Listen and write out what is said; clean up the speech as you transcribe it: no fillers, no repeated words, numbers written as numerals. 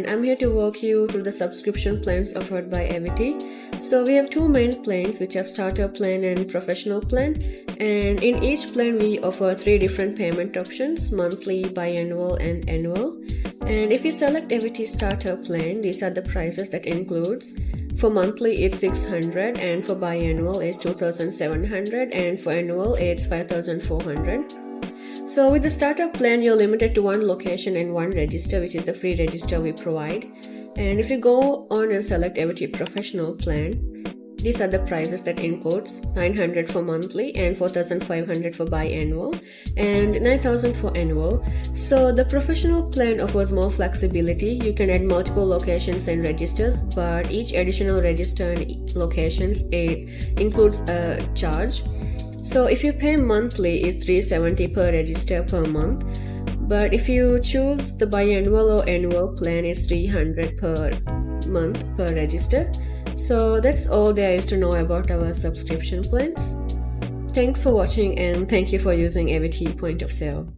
and I'm here to walk you through the subscription plans offered by Ewity. So we have two main plans, which are starter plan and professional plan, and in each plan we offer three different payment options: monthly, biannual and annual. And if you select Ewity starter plan, these are the prices that includes. For monthly it's 600, and for biannual it's 2700, and for annual it's 5400. So with the startup plan, you're limited to one location and one register, which is the free register we provide. And if you go on and select Ewity professional plan, these are the prices that includes 900 for monthly and 4500 for biannual and 9000 for annual. So the professional plan offers more flexibility. You can add multiple locations and registers, but each additional register and locations, it includes a charge. So if you pay monthly, it's $370 per register per month, but if you choose the biannual or annual plan, it's $300 per month per register. So that's all there is to know about our subscription plans. Thanks for watching, and thank you for using Ewity Point of Sale.